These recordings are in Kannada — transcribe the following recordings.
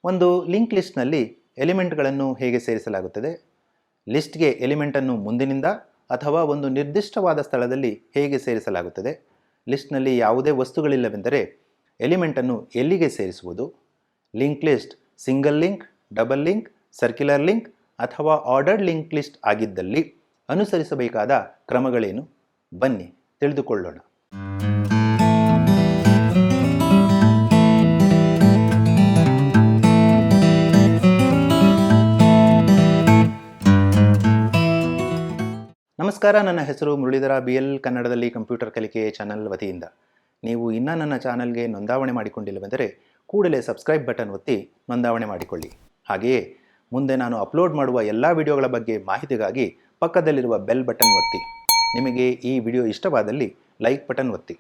ಒಂದು ಲಿಂಕ್ ಲಿಸ್ಟ್ನಲ್ಲಿ ಎಲಿಮೆಂಟ್ಗಳನ್ನು ಹೇಗೆ ಸೇರಿಸಲಾಗುತ್ತದೆ, ಲಿಸ್ಟ್ಗೆ ಎಲಿಮೆಂಟನ್ನು ಮುಂದಿನಿಂದ ಅಥವಾ ಒಂದು ನಿರ್ದಿಷ್ಟವಾದ ಸ್ಥಳದಲ್ಲಿ ಹೇಗೆ ಸೇರಿಸಲಾಗುತ್ತದೆ, ಲಿಸ್ಟ್ನಲ್ಲಿ ಯಾವುದೇ ವಸ್ತುಗಳಿಲ್ಲವೆಂದರೆ ಎಲಿಮೆಂಟನ್ನು ಎಲ್ಲಿಗೆ ಸೇರಿಸುವುದು, link list single link, double link, circular link ಅಥವಾ ಆರ್ಡರ್ಡ್ ಲಿಂಕ್ ಲಿಸ್ಟ್ ಆಗಿದ್ದಲ್ಲಿ ಅನುಸರಿಸಬೇಕಾದ ಕ್ರಮಗಳೇನು, ಬನ್ನಿ ತಿಳಿದುಕೊಳ್ಳೋಣ. ನಮಸ್ಕಾರ, ನನ್ನ ಹೆಸರು ಮುರಳೀಧರ BL ಕನ್ನಡದಲ್ಲಿ ಕಂಪ್ಯೂಟರ್ ಕಲಿಕೆ ಚಾನಲ್ ವತಿಯಿಂದ. ನೀವು ಇನ್ನೂ ನನ್ನ ಚಾನಲ್ಗೆ ನೋಂದಾವಣೆ ಮಾಡಿಕೊಂಡಿಲ್ಲವೆಂದರೆ ಕೂಡಲೇ ಸಬ್ಸ್ಕ್ರೈಬ್ ಬಟನ್ ಒತ್ತಿ ನೋಂದಾವಣೆ ಮಾಡಿಕೊಳ್ಳಿ. ಹಾಗೆಯೇ ಮುಂದೆ ನಾನು ಅಪ್ಲೋಡ್ ಮಾಡುವ ಎಲ್ಲ ವಿಡಿಯೋಗಳ ಬಗ್ಗೆ ಮಾಹಿತಿಗಾಗಿ ಪಕ್ಕದಲ್ಲಿರುವ ಬೆಲ್ ಬಟನ್ ಒತ್ತಿ. ನಿಮಗೆ ಈ ವಿಡಿಯೋ ಇಷ್ಟವಾದಲ್ಲಿ ಲೈಕ್ ಬಟನ್ ಒತ್ತಿ.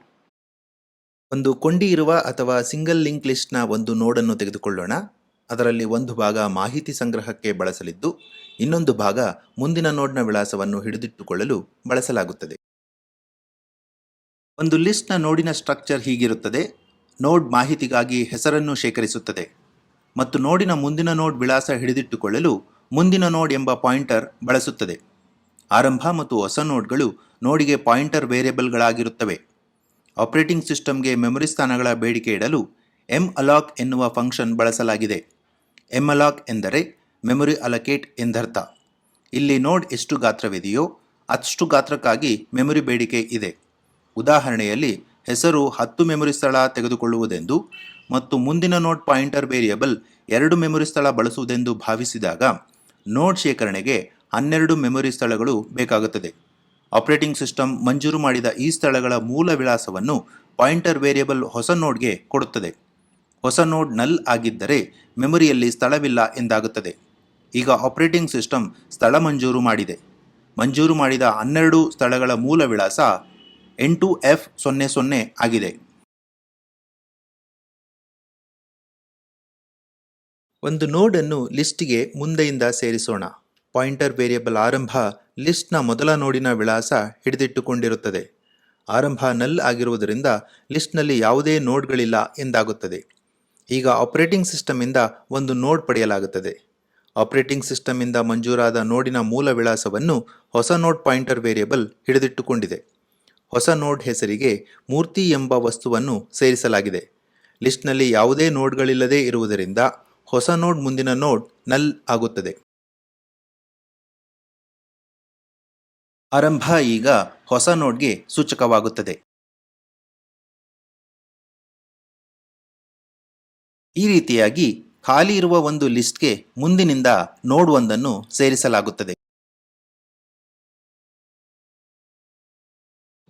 ಒಂದು ಕೊಂಡಿ ಇರುವ ಅಥವಾ ಸಿಂಗಲ್ ಲಿಂಕ್ ಲಿಸ್ಟ್ನ ಒಂದು ನೋಡನ್ನು ತೆಗೆದುಕೊಳ್ಳೋಣ. ಅದರಲ್ಲಿ ಒಂದು ಭಾಗ ಮಾಹಿತಿ ಸಂಗ್ರಹಕ್ಕೆ ಬಳಸಲಿದ್ದು ಇನ್ನೊಂದು ಭಾಗ ಮುಂದಿನ ನೋಡ್ನ ವಿಳಾಸವನ್ನು ಹಿಡಿದಿಟ್ಟುಕೊಳ್ಳಲು ಬಳಸಲಾಗುತ್ತದೆ. ಒಂದು ಲಿಸ್ಟ್ನ ನೋಡಿನ ಸ್ಟ್ರಕ್ಚರ್ ಹೀಗಿರುತ್ತದೆ. ನೋಡ್ ಮಾಹಿತಿಗಾಗಿ ಹೆಸರನ್ನು ಶೇಖರಿಸುತ್ತದೆ ಮತ್ತು ನೋಡಿನ ಮುಂದಿನ ನೋಡ್ ವಿಳಾಸ ಹಿಡಿದಿಟ್ಟುಕೊಳ್ಳಲು ಮುಂದಿನ ನೋಡ್ ಎಂಬ ಪಾಯಿಂಟರ್ ಬಳಸುತ್ತದೆ. ಆರಂಭ ಮತ್ತು ಹೊಸ ನೋಡ್ಗಳು ನೋಡಿಗೆ ಪಾಯಿಂಟರ್ ವೇರಿಯೇಬಲ್ಗಳಾಗಿರುತ್ತವೆ. ಆಪರೇಟಿಂಗ್ ಸಿಸ್ಟಮ್ಗೆ ಮೆಮೊರಿ ಸ್ಥಾನಗಳ ಬೇಡಿಕೆ ಇಡಲು malloc ಎನ್ನುವ ಫಂಕ್ಷನ್ ಬಳಸಲಾಗಿದೆ. malloc ಎಂದರೆ ಮೆಮೊರಿ ಅಲೋಕೇಟ್ ಎಂದರ್ಥ. ಇಲ್ಲಿ ನೋಡ್ ಎಷ್ಟು ಗಾತ್ರವಿದೆಯೋ ಅಷ್ಟು ಗಾತ್ರಕ್ಕಾಗಿ ಮೆಮೊರಿ ಬೇಡಿಕೆ ಇದೆ. ಉದಾಹರಣೆಯಲ್ಲಿ ಹೆಸರು 10 ಮೆಮೊರಿ ಸ್ಥಳ ತೆಗೆದುಕೊಳ್ಳುವುದೆಂದು ಮತ್ತು ಮುಂದಿನ ನೋಡ್ ಪಾಯಿಂಟರ್ ವೇರಿಯೇಬಲ್ 2 ಮೆಮೊರಿ ಸ್ಥಳ ಬಳಸುವುದೆಂದು ಭಾವಿಸಿದಾಗ ನೋಡ್ ಶೇಖರಣೆಗೆ 12 ಮೆಮೊರಿ ಸ್ಥಳಗಳು ಬೇಕಾಗುತ್ತದೆ. ಆಪರೇಟಿಂಗ್ ಸಿಸ್ಟಮ್ ಮಂಜೂರು ಮಾಡಿದ ಈ ಸ್ಥಳಗಳ ಮೂಲ ವಿಳಾಸವನ್ನು ಪಾಯಿಂಟರ್ ವೇರಿಯೇಬಲ್ ಹೊಸ ನೋಡ್ಗೆ ಕೊಡುತ್ತದೆ. ಹೊಸ ನೋಡ್ ನಲ್ ಆಗಿದ್ದರೆ ಮೆಮೊರಿಯಲ್ಲಿ ಸ್ಥಳವಿಲ್ಲ ಎಂದಾಗುತ್ತದೆ. ಈಗ ಆಪರೇಟಿಂಗ್ ಸಿಸ್ಟಮ್ ಸ್ಥಳ ಮಂಜೂರು ಮಾಡಿದೆ. ಮಂಜೂರು ಮಾಡಿದ 12 ಸ್ಥಳಗಳ ಮೂಲ ವಿಳಾಸ 8F00 ಆಗಿದೆ. ಒಂದು ನೋಡನ್ನು ಲಿಸ್ಟ್ಗೆ ಮುಂದೆಯಿಂದ ಸೇರಿಸೋಣ. ಪಾಯಿಂಟರ್ ವೇರಿಯೇಬಲ್ ಆರಂಭ ಲಿಸ್ಟ್ನ ಮೊದಲ ನೋಡಿನ ವಿಳಾಸ ಹಿಡಿದಿಟ್ಟುಕೊಂಡಿರುತ್ತದೆ. ಆರಂಭ ನಲ್ ಆಗಿರುವುದರಿಂದ ಲಿಸ್ಟ್ನಲ್ಲಿ ಯಾವುದೇ ನೋಡ್ಗಳಿಲ್ಲ ಎಂದಾಗುತ್ತದೆ. ಈಗ ಆಪರೇಟಿಂಗ್ ಸಿಸ್ಟಮಿಂದ ಒಂದು ನೋಡ್ ಪಡೆಯಲಾಗುತ್ತದೆ. ಆಪರೇಟಿಂಗ್ ಸಿಸ್ಟಮಿಂದ ಮಂಜೂರಾದ ನೋಡಿನ ಮೂಲ ವಿಳಾಸವನ್ನು ಹೊಸ ನೋಡ್ ಪಾಯಿಂಟರ್ ವೇರಿಯೇಬಲ್ ಹಿಡಿದಿಟ್ಟುಕೊಂಡಿದೆ. ಹೊಸ ನೋಡ್ ಹೆಸರಿಗೆ ಮೂರ್ತಿ ಎಂಬ ವಸ್ತುವನ್ನು ಸೇರಿಸಲಾಗಿದೆ. ಲಿಸ್ಟ್ನಲ್ಲಿ ಯಾವುದೇ ನೋಡ್ಗಳಿಲ್ಲದೆ ಇರುವುದರಿಂದ ಹೊಸ ನೋಡ್ ಮುಂದಿನ ನೋಡ್ ನಲ್ ಆಗುತ್ತದೆ. ಆರಂಭ ಈಗ ಹೊಸ ನೋಡ್ಗೆ ಸೂಚಕವಾಗುತ್ತದೆ. ಈ ರೀತಿಯಾಗಿ ಖಾಲಿ ಇರುವ ಒಂದು ಲಿಸ್ಟ್ಗೆ ಮುಂದಿನಿಂದ ನೋಡ್ ಒಂದನ್ನು ಸೇರಿಸಲಾಗುತ್ತದೆ.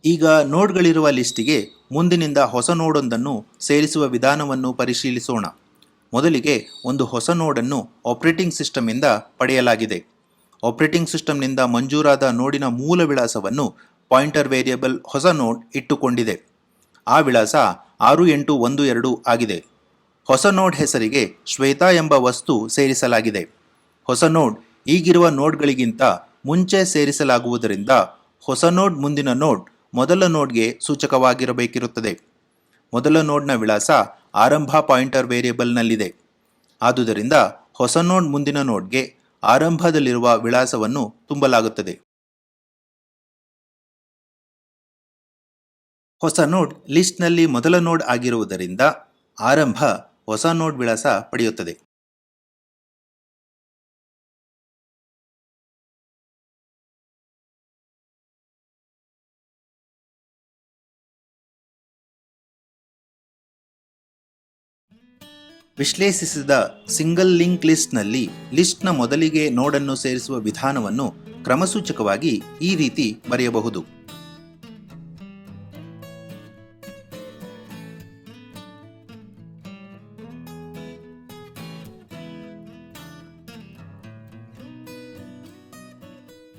ಈಗ ನೋಡ್ಗಳಿರುವ ಲಿಸ್ಟಿಗೆ ಮುಂದಿನಿಂದ ಹೊಸ ನೋಡೊಂದನ್ನು ಸೇರಿಸುವ ವಿಧಾನವನ್ನು ಪರಿಶೀಲಿಸೋಣ. ಮೊದಲಿಗೆ ಒಂದು ಹೊಸ ನೋಡನ್ನು ಆಪರೇಟಿಂಗ್ ಸಿಸ್ಟಮ್ನಿಂದ ಪಡೆಯಲಾಗಿದೆ. ಆಪರೇಟಿಂಗ್ ಸಿಸ್ಟಮ್ನಿಂದ ಮಂಜೂರಾದ ನೋಡಿನ ಮೂಲ ವಿಳಾಸವನ್ನು ಪಾಯಿಂಟರ್ ವೇರಿಯೇಬಲ್ ಹೊಸ ನೋಡ್ ಇಟ್ಟುಕೊಂಡಿದೆ. ಆ ವಿಳಾಸ 6812 ಆಗಿದೆ. ಹೊಸ ನೋಡ್ ಹೆಸರಿಗೆ ಶ್ವೇತಾ ಎಂಬ ವಸ್ತು ಸೇರಿಸಲಾಗಿದೆ. ಹೊಸ ನೋಡ್ ಈಗಿರುವ ನೋಡ್ಗಳಿಗಿಂತ ಮುಂಚೆ ಸೇರಿಸಲಾಗುವುದರಿಂದ ಹೊಸ ನೋಡ್ ಮುಂದಿನ ನೋಡ್ ಮೊದಲ ನೋಡ್ಗೆ ಸೂಚಕವಾಗಿರಬೇಕಿರುತ್ತದೆ. ಮೊದಲ ನೋಡ್ನ ವಿಳಾಸ ಆರಂಭ ಪಾಯಿಂಟರ್ ವೇರಿಯೇಬಲ್ನಲ್ಲಿದೆ. ಆದುದರಿಂದ ಹೊಸ ನೋಡ್ ಮುಂದಿನ ನೋಡ್ಗೆ ಆರಂಭದಲ್ಲಿರುವ ವಿಳಾಸವನ್ನು ತುಂಬಲಾಗುತ್ತದೆ. ಹೊಸ ನೋಡ್ ಲಿಸ್ಟ್ನಲ್ಲಿ ಮೊದಲ ನೋಡ್ ಆಗಿರುವುದರಿಂದ ಆರಂಭ ಹೊಸ ನೋಡ್ ವಿಳಾಸ ಪಡೆಯುತ್ತದೆ. ವಿಶ್ಲೇಷಿಸಿದ ಸಿಂಗಲ್ ಲಿಂಕ್ ಲಿಸ್ಟ್ನಲ್ಲಿ ಲಿಸ್ಟ್ನ ಮೊದಲಿಗೆ ನೋಡನ್ನು ಸೇರಿಸುವ ವಿಧಾನವನ್ನು ಕ್ರಮಸೂಚಕವಾಗಿ ಈ ರೀತಿ ಬರೆಯಬಹುದು.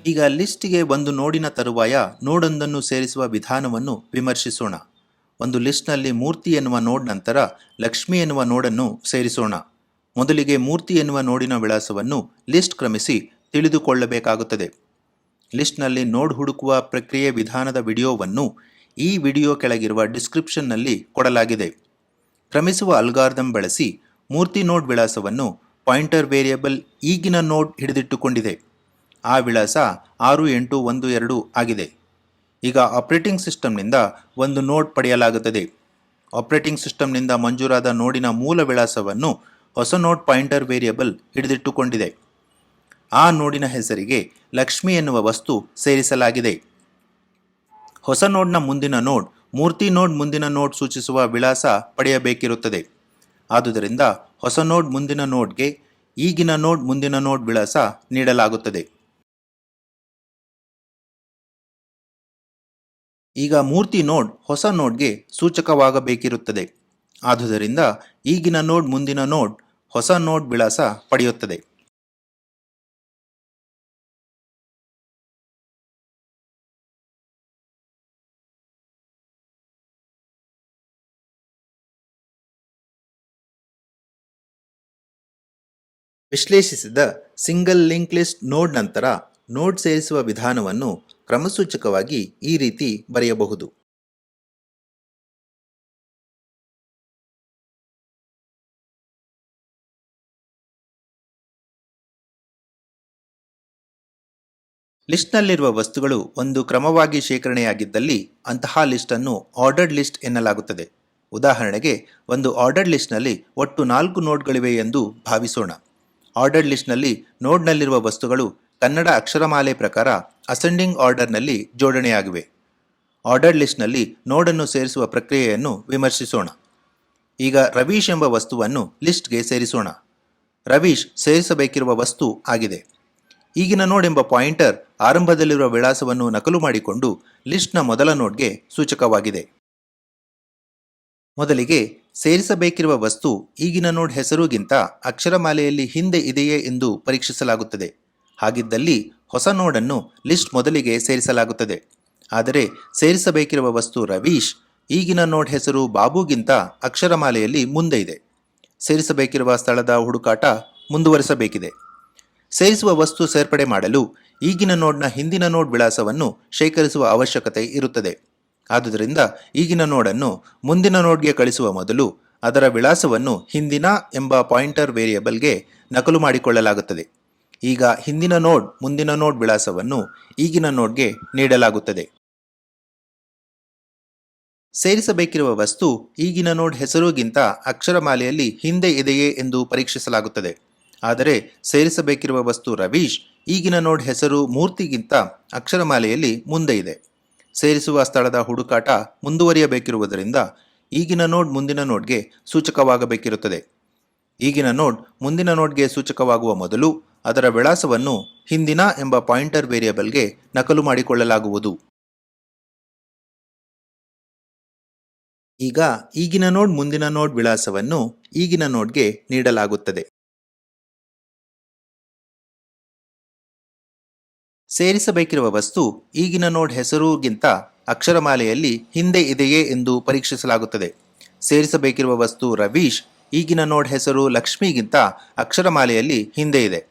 ಈಗ ಲಿಸ್ಟ್ಗೆ ಒಂದು ನೋಡಿನ ತರುವಾಯ ನೋಡೊಂದನ್ನು ಸೇರಿಸುವ ವಿಧಾನವನ್ನು ವಿಮರ್ಶಿಸೋಣ. ಒಂದು ಲಿಸ್ಟ್ನಲ್ಲಿ ಮೂರ್ತಿ ಎನ್ನುವ ನೋಡ್ ನಂತರ ಲಕ್ಷ್ಮಿ ಎನ್ನುವ ನೋಡನ್ನು ಸೇರಿಸೋಣ. ಮೊದಲಿಗೆ ಮೂರ್ತಿ ಎನ್ನುವ ನೋಡಿನ ವಿಳಾಸವನ್ನು ಲಿಸ್ಟ್ ಕ್ರಮಿಸಿ ತಿಳಿದುಕೊಳ್ಳಬೇಕಾಗುತ್ತದೆ. ಲಿಸ್ಟ್ನಲ್ಲಿ ನೋಡ್ ಹುಡುಕುವ ಪ್ರಕ್ರಿಯೆ ವಿಧಾನದ ವಿಡಿಯೋವನ್ನು ಈ ವಿಡಿಯೋ ಕೆಳಗಿರುವ ಡಿಸ್ಕ್ರಿಪ್ಷನ್ನಲ್ಲಿ ಕೊಡಲಾಗಿದೆ. ಕ್ರಮಿಸುವ ಅಲ್ಗಾರಿದಮ್ ಬಳಸಿ ಮೂರ್ತಿ ನೋಡ್ ವಿಳಾಸವನ್ನು ಪಾಯಿಂಟರ್ ವೇರಿಯಬಲ್ ಈಗಿನ ನೋಡ್ ಹಿಡಿದಿಟ್ಟುಕೊಂಡಿದೆ. ಆ ವಿಳಾಸ 6812 ಆಗಿದೆ. ಈಗ ಆಪರೇಟಿಂಗ್ ಸಿಸ್ಟಮ್ನಿಂದ ಒಂದು ನೋಡ್ ಪಡೆಯಲಾಗುತ್ತದೆ. ಆಪರೇಟಿಂಗ್ ಸಿಸ್ಟಮ್ನಿಂದ ಮಂಜೂರಾದ ನೋಡಿನ ಮೂಲ ವಿಳಾಸವನ್ನು ಹೊಸ ನೋಡ್ ಪಾಯಿಂಟರ್ ವೇರಿಯಬಲ್ ಹಿಡಿದಿಟ್ಟುಕೊಂಡಿದೆ. ಆ ನೋಡಿನ ಹೆಸರಿಗೆ ಲಕ್ಷ್ಮಿ ಎನ್ನುವ ವಸ್ತು ಸೇರಿಸಲಾಗಿದೆ. ಹೊಸ ನೋಡ್ನ ಮುಂದಿನ ನೋಡ್ ಮೂರ್ತಿ ನೋಡ್ ಮುಂದಿನ ನೋಡ್ ಸೂಚಿಸುವ ವಿಳಾಸ ಪಡೆಯಬೇಕಿರುತ್ತದೆ. ಆದುದರಿಂದ ಹೊಸ ನೋಡ್ ಮುಂದಿನ ನೋಡ್ಗೆ ಈಗಿನ ನೋಡ್ ಮುಂದಿನ ನೋಡ್ ವಿಳಾಸ ನೀಡಲಾಗುತ್ತದೆ. ಈಗ ಮೂರ್ತಿ ನೋಡ್ ಹೊಸ ನೋಡ್ಗೆ ಸೂಚಕವಾಗಬೇಕಿರುತ್ತದೆ. ಆದುದರಿಂದ ಈಗಿನ ನೋಡ್ ಮುಂದಿನ ನೋಡ್ ಹೊಸ ನೋಡ್ ವಿಳಾಸ ಪಡೆಯುತ್ತದೆ. ವಿಶ್ಲೇಷಿಸಿದ ಸಿಂಗಲ್ ಲಿಂಕ್ ಲಿಸ್ಟ್ ನೋಡ್ ನಂತರ ನೋಡ್ ಸೇರಿಸುವ ವಿಧಾನವನ್ನು ಕ್ರಮಸೂಚಕವಾಗಿ ಈ ರೀತಿ ಬರೆಯಬಹುದು. ಲಿಸ್ಟ್ನಲ್ಲಿರುವ ವಸ್ತುಗಳು ಒಂದು ಕ್ರಮವಾಗಿ ಶೇಖರಣೆಯಾಗಿದ್ದಲ್ಲಿ ಅಂತಹ ಲಿಸ್ಟನ್ನು ಆರ್ಡರ್ಡ್ ಲಿಸ್ಟ್ ಎನ್ನಲಾಗುತ್ತದೆ. ಉದಾಹರಣೆಗೆ, ಒಂದು ಆರ್ಡರ್ಡ್ ಲಿಸ್ಟ್ನಲ್ಲಿ ಒಟ್ಟು 4 ನೋಡ್ಗಳಿವೆ ಎಂದು ಭಾವಿಸೋಣ. ಆರ್ಡರ್ಡ್ ಲಿಸ್ಟ್ನಲ್ಲಿ ನೋಡ್ನಲ್ಲಿರುವ ವಸ್ತುಗಳು ಕನ್ನಡ ಅಕ್ಷರಮಾಲೆ ಪ್ರಕಾರ ಅಸೆಂಡಿಂಗ್ ಆರ್ಡರ್ನಲ್ಲಿ ಜೋಡಣೆಯಾಗಿವೆ. ಆರ್ಡರ್ಡ್ ಲಿಸ್ಟ್ನಲ್ಲಿ ನೋಡನ್ನು ಸೇರಿಸುವ ಪ್ರಕ್ರಿಯೆಯನ್ನು ವಿಮರ್ಶಿಸೋಣ. ಈಗ ರವೀಶ್ ಎಂಬ ವಸ್ತುವನ್ನು ಲಿಸ್ಟ್ಗೆ ಸೇರಿಸೋಣ. ರವೀಶ್ ಸೇರಿಸಬೇಕಿರುವ ವಸ್ತು ಆಗಿದೆ. ಈಗಿನ ನೋಡ್ ಎಂಬ ಪಾಯಿಂಟರ್ ಆರಂಭದಲ್ಲಿರುವ ವಿಳಾಸವನ್ನು ನಕಲು ಮಾಡಿಕೊಂಡು ಲಿಸ್ಟ್ನ ಮೊದಲ ನೋಡ್ಗೆ ಸೂಚಕವಾಗಿದೆ. ಮೊದಲಿಗೆ ಸೇರಿಸಬೇಕಿರುವ ವಸ್ತು ಈಗಿನ ನೋಡ್ ಹೆಸರುಗಿಂತ ಅಕ್ಷರಮಾಲೆಯಲ್ಲಿ ಹಿಂದೆ ಇದೆಯೇ ಎಂದು ಪರೀಕ್ಷಿಸಲಾಗುತ್ತದೆ. ಹಾಗಿದ್ದಲ್ಲಿ ಹೊಸ ನೋಡನ್ನು ಲಿಸ್ಟ್ ಮೊದಲಿಗೆ ಸೇರಿಸಲಾಗುತ್ತದೆ. ಆದರೆ ಸೇರಿಸಬೇಕಿರುವ ವಸ್ತು ರವೀಶ್ ಈಗಿನ ನೋಡ್ ಹೆಸರು ಬಾಬುಗಿಂತ ಅಕ್ಷರಮಾಲೆಯಲ್ಲಿ ಮುಂದೆ ಇದೆ. ಸೇರಿಸಬೇಕಿರುವ ಸ್ಥಳದ ಹುಡುಕಾಟ ಮುಂದುವರಿಸಬೇಕಿದೆ. ಸೇರಿಸುವ ವಸ್ತು ಸೇರ್ಪಡೆ ಮಾಡಲು ಈಗಿನ ನೋಡ್ನ ಹಿಂದಿನ ನೋಡ್ ವಿಳಾಸವನ್ನು ಶೇಖರಿಸುವ ಅವಶ್ಯಕತೆ ಇರುತ್ತದೆ. ಆದುದರಿಂದ ಈಗಿನ ನೋಡನ್ನು ಮುಂದಿನ ನೋಡ್ಗೆ ಕಳಿಸುವ ಮೊದಲು ಅದರ ವಿಳಾಸವನ್ನು ಹಿಂದಿನ ಎಂಬ ಪಾಯಿಂಟರ್ ವೇರಿಯಬಲ್ಗೆ ನಕಲು ಮಾಡಿಕೊಳ್ಳಲಾಗುತ್ತದೆ. ಈಗ ಹಿಂದಿನ ನೋಡ್ ಮುಂದಿನ ನೋಡ್ ವಿಳಾಸವನ್ನು ಈಗಿನ ನೋಡ್ಗೆ ನೀಡಲಾಗುತ್ತದೆ. ಸೇರಿಸಬೇಕಿರುವ ವಸ್ತು ಈಗಿನ ನೋಡ್ ಹೆಸರುಗಿಂತ ಅಕ್ಷರಮಾಲೆಯಲ್ಲಿ ಹಿಂದೆ ಇದೆಯೇ ಎಂದು ಪರೀಕ್ಷಿಸಲಾಗುತ್ತದೆ. ಆದರೆ ಸೇರಿಸಬೇಕಿರುವ ವಸ್ತು ರವೀಶ್ ಈಗಿನ ನೋಡ್ ಹೆಸರು ಮೂರ್ತಿಗಿಂತ ಅಕ್ಷರಮಾಲೆಯಲ್ಲಿ ಮುಂದೆ ಇದೆ. ಸೇರಿಸುವ ಸ್ಥಳದ ಹುಡುಕಾಟ ಮುಂದುವರಿಯಬೇಕಿರುವುದರಿಂದ ಈಗಿನ ನೋಡ್ ಮುಂದಿನ ನೋಡ್ಗೆ ಸೂಚಕವಾಗಬೇಕಿರುತ್ತದೆ. ಈಗಿನ ನೋಡ್ ಮುಂದಿನ ನೋಡ್ಗೆ ಸೂಚಕವಾಗುವ ಮೊದಲು ಅದರ ವಿಳಾಸವನ್ನು ಹಿಂದಿನ ಎಂಬ ಪಾಯಿಂಟರ್ ವೇರಿಯಬಲ್ಗೆ ನಕಲು ಮಾಡಿಕೊಳ್ಳಲಾಗುವುದು. ಈಗ ಈಗಿನ ನೋಡ್ ಮುಂದಿನ ನೋಡ್ ವಿಳಾಸವನ್ನು ಈಗಿನ ನೋಡ್ಗೆ ನೀಡಲಾಗುತ್ತದೆ. ಸೇರಿಸಬೇಕಿರುವ ವಸ್ತು ಈಗಿನ ನೋಡ್ ಹೆಸರುಗಿಂತ ಅಕ್ಷರಮಾಲೆಯಲ್ಲಿ ಹಿಂದೆ ಇದೆಯೇ ಎಂದು ಪರೀಕ್ಷಿಸಲಾಗುತ್ತದೆ. ಸೇರಿಸಬೇಕಿರುವ ವಸ್ತು ರವೀಶ್ ಈಗಿನ ನೋಡ್ ಹೆಸರು ಲಕ್ಷ್ಮಿಗಿಂತ ಅಕ್ಷರಮಾಲೆಯಲ್ಲಿ ಹಿಂದೆ ಇದೆ.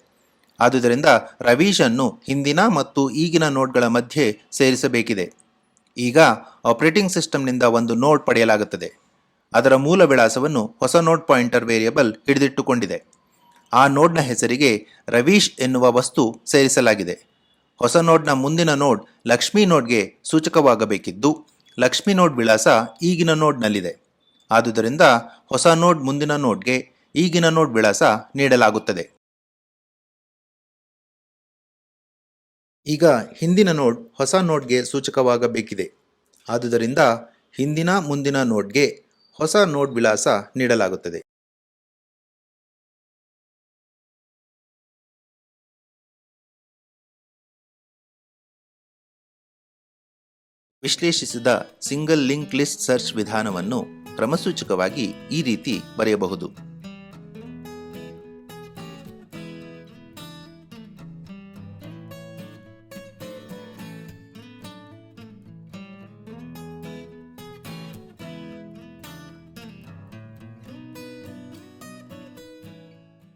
ಆದುದರಿಂದ ರವೀಶ್ ಅನ್ನು ಹಿಂದಿನ ಮತ್ತು ಈಗಿನ ನೋಡ್ಗಳ ಮಧ್ಯೆ ಸೇರಿಸಬೇಕಿದೆ. ಈಗ ಆಪರೇಟಿಂಗ್ ಸಿಸ್ಟಮ್ನಿಂದ ಒಂದು ನೋಡ್ ಪಡೆಯಲಾಗುತ್ತದೆ. ಅದರ ಮೂಲ ವಿಳಾಸವನ್ನು ಹೊಸ ನೋಡ್ ಪಾಯಿಂಟರ್ ವೇರಿಯಬಲ್ ಹಿಡಿದಿಟ್ಟುಕೊಂಡಿದೆ. ಆ ನೋಡ್ನ ಹೆಸರಿಗೆ ರವೀಶ್ ಎನ್ನುವ ವಸ್ತು ಸೇರಿಸಲಾಗಿದೆ. ಹೊಸ ನೋಡ್ನ ಮುಂದಿನ ನೋಡ್ ಲಕ್ಷ್ಮಿ ನೋಡ್ಗೆ ಸೂಚಕವಾಗಬೇಕಿದ್ದು ಲಕ್ಷ್ಮಿ ನೋಡ್ ವಿಳಾಸ ಈಗಿನ ನೋಡ್ನಲ್ಲಿದೆ. ಆದುದರಿಂದ ಹೊಸ ನೋಡ್ ಮುಂದಿನ ನೋಡ್ಗೆ ಈಗಿನ ನೋಡ್ ವಿಳಾಸ ನೀಡಲಾಗುತ್ತದೆ. ಈಗ ಹಿಂದಿನ ನೋಡ್ ಹೊಸ ನೋಡ್ಗೆ ಸೂಚಕವಾಗಬೇಕಿದೆ. ಆದುದರಿಂದ ಹಿಂದಿನ ಮುಂದಿನ ನೋಡ್ಗೆ ಹೊಸ ನೋಡ್ ವಿಳಾಸ ನೀಡಲಾಗುತ್ತದೆ. ವಿಶ್ಲೇಷಿಸಿದ ಸಿಂಗಲ್ ಲಿಂಕ್ ಲಿಸ್ಟ್ ಸರ್ಚ್ ವಿಧಾನವನ್ನು ಕ್ರಮಸೂಚಕವಾಗಿ ಈ ರೀತಿ ಬರೆಯಬಹುದು.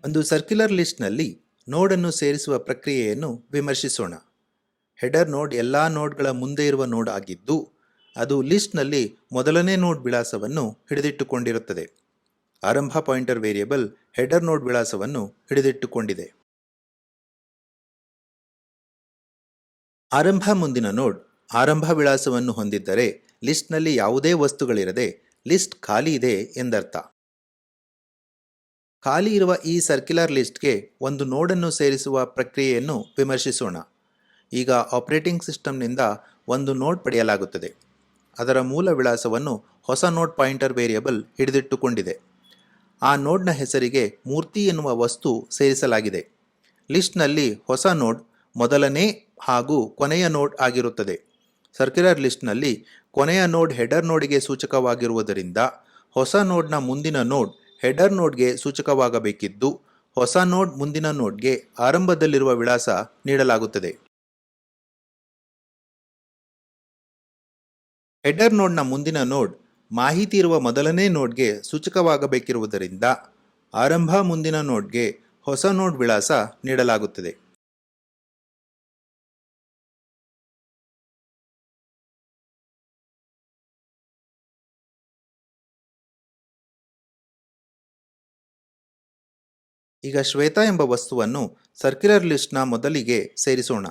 ಒಂದು ಸರ್ಕ್ಯುಲರ್ ಲಿಸ್ಟ್ನಲ್ಲಿ ನೋಡನ್ನು ಸೇರಿಸುವ ಪ್ರಕ್ರಿಯೆಯನ್ನು ವಿಮರ್ಶಿಸೋಣ. ಹೆಡರ್ ನೋಡ್ ಎಲ್ಲ ನೋಡ್ಗಳ ಮುಂದೆ ಇರುವ ನೋಡ್ ಆಗಿದ್ದು ಅದು ಲಿಸ್ಟ್ನಲ್ಲಿ ಮೊದಲನೇ ನೋಡ್ ವಿಳಾಸವನ್ನು ಹಿಡಿದಿಟ್ಟುಕೊಂಡಿರುತ್ತದೆ. ಆರಂಭ ಪಾಯಿಂಟರ್ ವೇರಿಯಬಲ್ ಹೆಡರ್ ನೋಡ್ ವಿಳಾಸವನ್ನು ಹಿಡಿದಿಟ್ಟುಕೊಂಡಿದೆ. ಆರಂಭ ಮುಂದಿನ ನೋಡ್ ಆರಂಭ ವಿಳಾಸವನ್ನು ಹೊಂದಿದ್ದರೆ ಲಿಸ್ಟ್ನಲ್ಲಿ ಯಾವುದೇ ವಸ್ತುಗಳಿರದೆ ಲಿಸ್ಟ್ ಖಾಲಿ ಇದೆ ಎಂದರ್ಥ. ಖಾಲಿ ಇರುವ ಈ ಸರ್ಕ್ಯುಲರ್ ಲಿಸ್ಟ್ಗೆ ಒಂದು ನೋಡನ್ನು ಸೇರಿಸುವ ಪ್ರಕ್ರಿಯೆಯನ್ನು ವಿಮರ್ಶಿಸೋಣ. ಈಗ ಆಪರೇಟಿಂಗ್ ಸಿಸ್ಟಮ್ನಿಂದ ಒಂದು ನೋಡ್ ಪಡೆಯಲಾಗುತ್ತದೆ. ಅದರ ಮೂಲ ವಿಳಾಸವನ್ನು ಹೊಸ ನೋಡ್ ಪಾಯಿಂಟರ್ ವೇರಿಯಬಲ್ ಹಿಡಿದಿಟ್ಟುಕೊಂಡಿದೆ. ಆ ನೋಡ್ನ ಹೆಸರಿಗೆ ಮೂರ್ತಿ ಎನ್ನುವ ವಸ್ತು ಸೇರಿಸಲಾಗಿದೆ. ಲಿಸ್ಟ್ನಲ್ಲಿ ಹೊಸ ನೋಡ್ ಮೊದಲನೇ ಹಾಗೂ ಕೊನೆಯ ನೋಡ್ ಆಗಿರುತ್ತದೆ. ಸರ್ಕ್ಯುಲರ್ ಲಿಸ್ಟ್ನಲ್ಲಿ ಕೊನೆಯ ನೋಡ್ ಹೆಡರ್ ನೋಡ್ಗೆ ಸೂಚಕವಾಗಿರುವುದರಿಂದ ಹೊಸ ನೋಡ್ನ ಮುಂದಿನ ನೋಡ್ ಹೆಡರ್ ನೋಡ್ಗೆ ಸೂಚಕವಾಗಬೇಕಿದ್ದು, ಹೊಸ ನೋಡ್ ಮುಂದಿನ ನೋಡ್ಗೆ ಆರಂಭದಲ್ಲಿರುವ ವಿಳಾಸ ನೀಡಲಾಗುತ್ತದೆ. ಹೆಡರ್ ನೋಡ್ನ ಮುಂದಿನ ನೋಡ್ ಮಾಹಿತಿ ಇರುವ ಮೊದಲನೇ ನೋಡ್ಗೆ ಸೂಚಕವಾಗಬೇಕಿರುವುದರಿಂದ ಆರಂಭ ಮುಂದಿನ ನೋಡ್ಗೆ ಹೊಸ ನೋಡ್ ವಿಳಾಸ ನೀಡಲಾಗುತ್ತದೆ. ಈಗ ಶ್ವೇತಾ ಎಂಬ ವಸ್ತುವನ್ನು ಸರ್ಕ್ಯುಲರ್ ಲಿಸ್ಟ್ನ ಮೊದಲಿಗೆ ಸೇರಿಸೋಣ.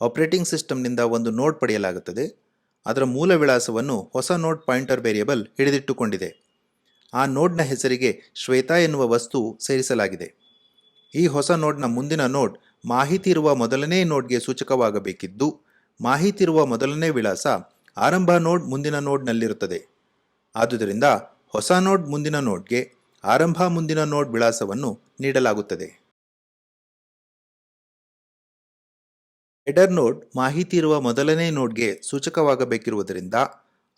ಆಪರೇಟಿಂಗ್ ಸಿಸ್ಟಮ್ನಿಂದ ಒಂದು ನೋಡ್ ಪಡೆಯಲಾಗುತ್ತದೆ. ಅದರ ಮೂಲ ವಿಳಾಸವನ್ನು ಹೊಸ ನೋಡ್ ಪಾಯಿಂಟರ್ ವೇರಿಯಬಲ್ ಹಿಡಿದಿಟ್ಟುಕೊಂಡಿದೆ. ಆ ನೋಡ್ನ ಹೆಸರಿಗೆ ಶ್ವೇತಾ ಎನ್ನುವ ವಸ್ತು ಸೇರಿಸಲಾಗಿದೆ. ಈ ಹೊಸ ನೋಡ್ನ ಮುಂದಿನ ನೋಡ್ ಮಾಹಿತಿ ಇರುವ ಮೊದಲನೇ ನೋಡ್ಗೆ ಸೂಚಕವಾಗಬೇಕಿದ್ದು, ಮಾಹಿತಿ ಇರುವ ಮೊದಲನೇ ವಿಳಾಸ ಆರಂಭ ನೋಡ್ ಮುಂದಿನ ನೋಡ್ನಲ್ಲಿರುತ್ತದೆ. ಆದುದರಿಂದ ಹೊಸ ನೋಡ್ ಮುಂದಿನ ನೋಡ್ಗೆ ಆರಂಭ ಮುಂದಿನ ನೋಡ್ ವಿಳಾಸವನ್ನು ನೀಡಲಾಗುತ್ತದೆ. ಹೆಡರ್ ನೋಡ್ ಮಾಹಿತಿ ಇರುವ ಮೊದಲನೇ ನೋಡ್ಗೆ ಸೂಚಕವಾಗಬೇಕಿರುವುದರಿಂದ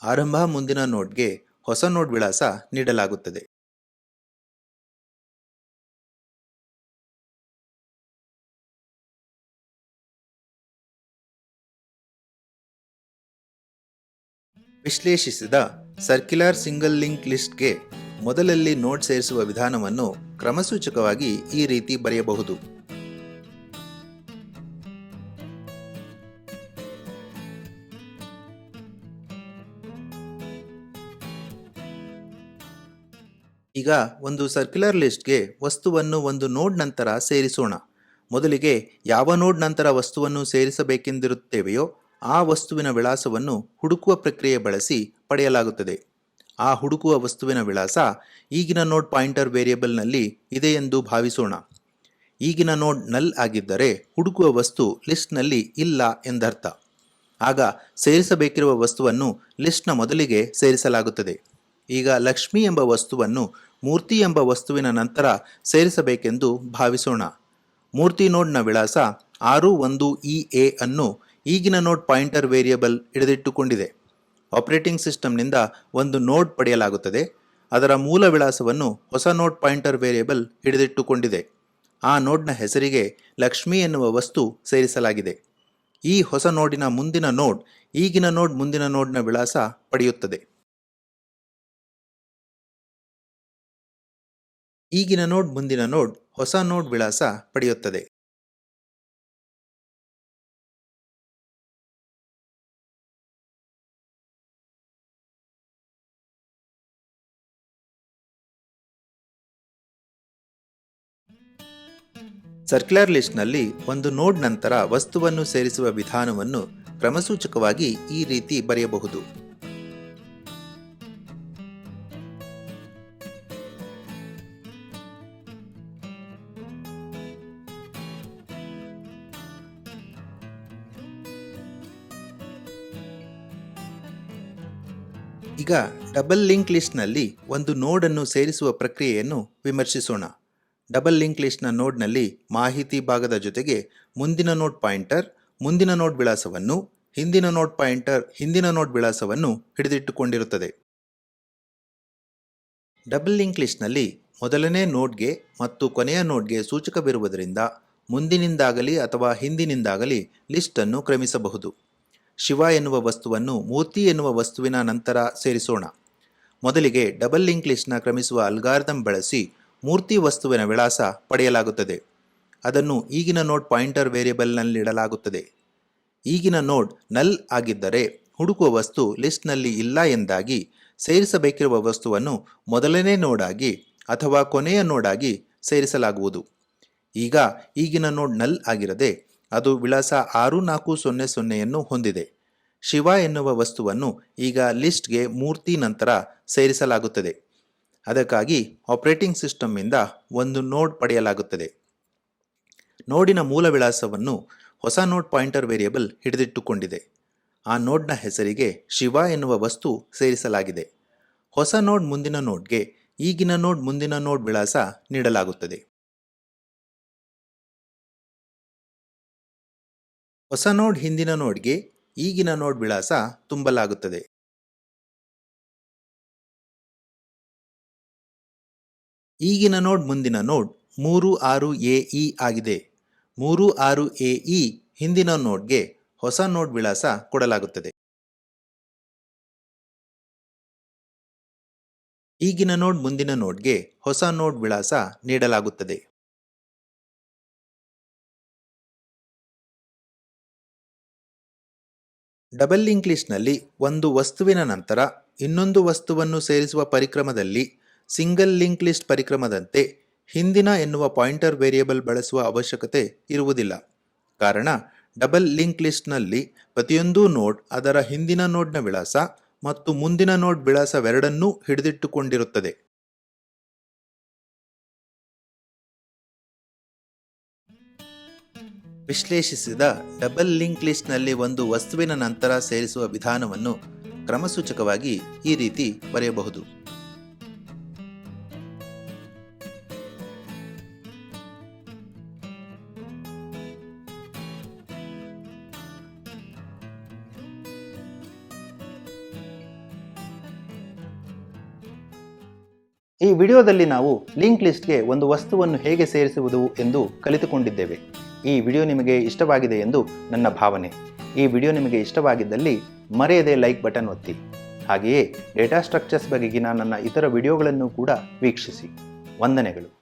ಆರಂಭ ಮುಂದಿನ ನೋಡ್ಗೆ ಹೊಸ ನೋಡ್ ವಿಳಾಸ ನೀಡಲಾಗುತ್ತದೆ. ವಿಶ್ಲೇಷಿಸಿದ ಸರ್ಕ್ಯುಲರ್ ಸಿಂಗಲ್ ಲಿಂಕ್ ಲಿಸ್ಟ್ಗೆ ಮೊದಲಲ್ಲಿ ನೋಡ್ ಸೇರಿಸುವ ವಿಧಾನವನ್ನು ಕ್ರಮಸೂಚಕವಾಗಿ ಈ ರೀತಿ ಬರೆಯಬಹುದು. ಈಗ ಒಂದು ಸರ್ಕ್ಯುಲರ್ ಲಿಸ್ಟ್ಗೆ ವಸ್ತುವನ್ನು ಒಂದು ನೋಡ್ ನಂತರ ಸೇರಿಸೋಣ. ಮೊದಲಿಗೆ ಯಾವ ನೋಡ್ ನಂತರ ವಸ್ತುವನ್ನು ಸೇರಿಸಬೇಕೆಂದಿರುತ್ತೇವೆಯೋ ಆ ವಸ್ತುವಿನ ವಿಳಾಸವನ್ನು ಹುಡುಕುವ ಪ್ರಕ್ರಿಯೆ ಬಳಸಿ ಪಡೆಯಲಾಗುತ್ತದೆ. ಆ ಹುಡುಕುವ ವಸ್ತುವಿನ ವಿಳಾಸ ಈಗಿನ ನೋಡ್ ಪಾಯಿಂಟರ್ ವೇರಿಯಬಲ್ನಲ್ಲಿ ಇದೆ ಎಂದು ಭಾವಿಸೋಣ. ಈಗಿನ ನೋಡ್ ನಲ್ ಆಗಿದ್ದರೆ ಹುಡುಕುವ ವಸ್ತು ಲಿಸ್ಟ್ನಲ್ಲಿ ಇಲ್ಲ ಎಂದರ್ಥ. ಆಗ ಸೇರಿಸಬೇಕಿರುವ ವಸ್ತುವನ್ನು ಲಿಸ್ಟ್ನ ಮೊದಲಿಗೆ ಸೇರಿಸಲಾಗುತ್ತದೆ. ಈಗ ಲಕ್ಷ್ಮಿ ಎಂಬ ವಸ್ತುವನ್ನು ಮೂರ್ತಿ ಎಂಬ ವಸ್ತುವಿನ ನಂತರ ಸೇರಿಸಬೇಕೆಂದು ಭಾವಿಸೋಣ. ಮೂರ್ತಿ ನೋಡ್ನ ವಿಳಾಸ 61EA ಅನ್ನು ಈಗಿನ ನೋಡ್ ಪಾಯಿಂಟರ್ ವೇರಿಯಬಲ್ ಹಿಡಿದಿಟ್ಟುಕೊಂಡಿದೆ. ಆಪರೇಟಿಂಗ್ ಸಿಸ್ಟಮ್ನಿಂದ ಒಂದು ನೋಡ್ ಪಡೆಯಲಾಗುತ್ತದೆ. ಅದರ ಮೂಲ ವಿಳಾಸವನ್ನು ಹೊಸ ನೋಡ್ ಪಾಯಿಂಟರ್ ವೇರಿಯಬಲ್ ಹಿಡಿದಿಟ್ಟುಕೊಂಡಿದೆ. ಆ ನೋಡ್ನ ಹೆಸರಿಗೆ ಲಕ್ಷ್ಮಿ ಎನ್ನುವ ವಸ್ತು ಸೇರಿಸಲಾಗಿದೆ. ಈ ಹೊಸ ನೋಡಿನ ಮುಂದಿನ ನೋಡ್ ಈಗಿನ ನೋಡ್ ಮುಂದಿನ ನೋಡ್ನ ವಿಳಾಸ ಪಡೆಯುತ್ತದೆ. ಈಗಿನ ನೋಡ್ ಮುಂದಿನ ನೋಡ್ ಹೊಸ ನೋಡ್ ವಿಳಾಸ ಪಡೆಯುತ್ತದೆ. ಸರ್ಕ್ಯುಲರ್ ಲಿಸ್ಟ್ನಲ್ಲಿ ಒಂದು ನೋಡ್ ನಂತರ ವಸ್ತುವನ್ನು ಸೇರಿಸುವ ವಿಧಾನವನ್ನು ಕ್ರಮಸೂಚಕವಾಗಿ ಈ ರೀತಿ ಬರೆಯಬಹುದು. ಈಗ ಡಬಲ್ ಲಿಂಕ್ ಲಿಸ್ಟ್ನಲ್ಲಿ ಒಂದು ನೋಡನ್ನು ಸೇರಿಸುವ ಪ್ರಕ್ರಿಯೆಯನ್ನು ವಿಮರ್ಶಿಸೋಣ. ಡಬಲ್ ಲಿಂಕ್ ಲಿಸ್ಟ್ನ ನೋಡ್ನಲ್ಲಿ ಮಾಹಿತಿ ಭಾಗದ ಜೊತೆಗೆ ಮುಂದಿನ ನೋಡ್ ಪಾಯಿಂಟರ್ ಮುಂದಿನ ನೋಡ್ ವಿಳಾಸವನ್ನು, ಹಿಂದಿನ ನೋಡ್ ಪಾಯಿಂಟರ್ ಹಿಂದಿನ ನೋಡ್ ವಿಳಾಸವನ್ನು ಹಿಡಿದಿಟ್ಟುಕೊಂಡಿರುತ್ತದೆ. ಡಬಲ್ ಲಿಂಕ್ ಲಿಸ್ಟ್ನಲ್ಲಿ ಮೊದಲನೇ ನೋಡ್ಗೆ ಮತ್ತು ಕೊನೆಯ ನೋಡ್ಗೆ ಸೂಚಕವಿರುವುದರಿಂದ ಮುಂದಿನಿಂದಾಗಲಿ ಅಥವಾ ಹಿಂದಿನಿಂದಾಗಲಿ ಲಿಸ್ಟನ್ನು ಕ್ರಮಿಸಬಹುದು. ಶಿವ ಎನ್ನುವ ವಸ್ತುವನ್ನು ಮೂರ್ತಿ ಎನ್ನುವ ವಸ್ತುವಿನ ನಂತರ ಸೇರಿಸೋಣ. ಮೊದಲಿಗೆ ಡಬಲ್ ಲಿಂಕ್ ಲಿಸ್ಟ್ನ ಕ್ರಮಿಸುವ ಅಲ್ಗಾರಿದಮ್ ಬಳಸಿ ಮೂರ್ತಿ ವಸ್ತುವಿನ ವಿಳಾಸ ಪಡೆಯಲಾಗುತ್ತದೆ. ಅದನ್ನು ಈಗಿನ ನೋಡ್ ಪಾಯಿಂಟರ್ ವೇರಿಯಬಲ್ನಲ್ಲಿಡಲಾಗುತ್ತದೆ. ಈಗಿನ ನೋಡ್ ನಲ್ ಆಗಿದ್ದರೆ ಹುಡುಕುವ ವಸ್ತು ಲಿಸ್ಟ್ನಲ್ಲಿ ಇಲ್ಲ ಎಂದಾಗಿ ಸೇರಿಸಬೇಕಿರುವ ವಸ್ತುವನ್ನು ಮೊದಲನೇ ನೋಡ್ ಆಗಿ ಅಥವಾ ಕೊನೆಯ ನೋಡ್ ಆಗಿ ಸೇರಿಸಲಾಗುವುದು. ಈಗ ಈಗಿನ ನೋಡ್ ನಲ್ ಆಗಿರದೆ ಅದು ವಿಳಾಸ 6400ಯನ್ನು ಹೊಂದಿದೆ. ಶಿವ ಎನ್ನುವ ವಸ್ತುವನ್ನು ಈಗ ಲಿಸ್ಟ್ಗೆ ಮೂರ್ತಿ ನಂತರ ಸೇರಿಸಲಾಗುತ್ತದೆ. ಅದಕ್ಕಾಗಿ ಆಪರೇಟಿಂಗ್ ಸಿಸ್ಟಮ್ಮಿಂದ ಒಂದು ನೋಡ್ ಪಡೆಯಲಾಗುತ್ತದೆ. ನೋಡಿನ ಮೂಲ ವಿಳಾಸವನ್ನು ಹೊಸ ನೋಡ್ ಪಾಯಿಂಟರ್ ವೇರಿಯೇಬಲ್ ಹಿಡಿದಿಟ್ಟುಕೊಂಡಿದೆ. ಆ ನೋಡ್ನ ಹೆಸರಿಗೆ ಶಿವ ಎನ್ನುವ ವಸ್ತು ಸೇರಿಸಲಾಗಿದೆ. ಹೊಸ ನೋಡ್ ಮುಂದಿನ ನೋಡ್ಗೆ ಈಗಿನ ನೋಡ್ ಮುಂದಿನ ನೋಡ್ ವಿಳಾಸ ನೀಡಲಾಗುತ್ತದೆ. ಹೊಸ ನೋಡ್ ಹಿಂದಿನ ನೋಡ್ಗೆ ಈಗಿನ ನೋಡ್ ವಿಳಾಸ ತುಂಬಲಾಗುತ್ತದೆ. ಈಗಿನ ನೋಡ್ ಮುಂದಿನ ನೋಡ್ 36AE ಆಗಿದೆ. 36AE ಹಿಂದಿನ ನೋಡ್ಗೆ ಹೊಸ ನೋಡ್ ವಿಳಾಸ ಕೊಡಲಾಗುತ್ತದೆ. ಈಗಿನ ನೋಡ್ ಮುಂದಿನ ನೋಡ್ಗೆ ಹೊಸ ನೋಡ್ ವಿಳಾಸ ನೀಡಲಾಗುತ್ತದೆ. ಡಬಲ್ ಲಿಂಕ್ ಲಿಸ್ಟ್ನಲ್ಲಿ ಒಂದು ವಸ್ತುವಿನ ನಂತರ ಇನ್ನೊಂದು ವಸ್ತುವನ್ನು ಸೇರಿಸುವ ಪರಿಕ್ರಮದಲ್ಲಿ ಸಿಂಗಲ್ ಲಿಂಕ್ ಲಿಸ್ಟ್ ಪರಿಕ್ರಮದಂತೆ ಹಿಂದಿನ ಎನ್ನುವ ಪಾಯಿಂಟರ್ ವೇರಿಯೇಬಲ್ ಬಳಸುವ ಅವಶ್ಯಕತೆ ಇರುವುದಿಲ್ಲ. ಕಾರಣ ಡಬಲ್ ಲಿಂಕ್ ಲಿಸ್ಟ್ನಲ್ಲಿ ಪ್ರತಿಯೊಂದು ನೋಡ್ ಅದರ ಹಿಂದಿನ ನೋಡ್ನ ವಿಳಾಸ ಮತ್ತು ಮುಂದಿನ ನೋಡ್ ವಿಳಾಸವೆರಡನ್ನೂ ಹಿಡಿದಿಟ್ಟುಕೊಂಡಿರುತ್ತದೆ. ವಿಶ್ಲೇಷಿಸಿದ ಡಬಲ್ ಲಿಂಕ್ ಲಿಸ್ಟ್ನಲ್ಲಿ ಒಂದು ವಸ್ತುವಿನ ನಂತರ ಸೇರಿಸುವ ವಿಧಾನವನ್ನು ಕ್ರಮಸೂಚಕವಾಗಿ ಈ ರೀತಿ ಬರೆಯಬಹುದು. ಈ ವಿಡಿಯೋದಲ್ಲಿ ನಾವು ಲಿಂಕ್ ಲಿಸ್ಟ್ಗೆ ಒಂದು ವಸ್ತುವನ್ನು ಹೇಗೆ ಸೇರಿಸುವುದು ಎಂದು ಕಲಿತುಕೊಂಡಿದ್ದೇವೆ. ಈ ವಿಡಿಯೋ ನಿಮಗೆ ಇಷ್ಟವಾಗಿದೆ ಎಂದು ನನ್ನ ಭಾವನೆ. ಈ ವಿಡಿಯೋ ನಿಮಗೆ ಇಷ್ಟವಾಗಿದ್ದಲ್ಲಿ ಮರೆಯದೆ ಲೈಕ್ ಬಟನ್ ಒತ್ತಿ. ಹಾಗೆಯೇ ಡೇಟಾ ಸ್ಟ್ರಕ್ಚರ್ಸ್ ಬಗೆಗಿನ ನನ್ನ ಇತರ ವಿಡಿಯೋಗಳನ್ನು ಕೂಡ ವೀಕ್ಷಿಸಿ. ವಂದನೆಗಳು.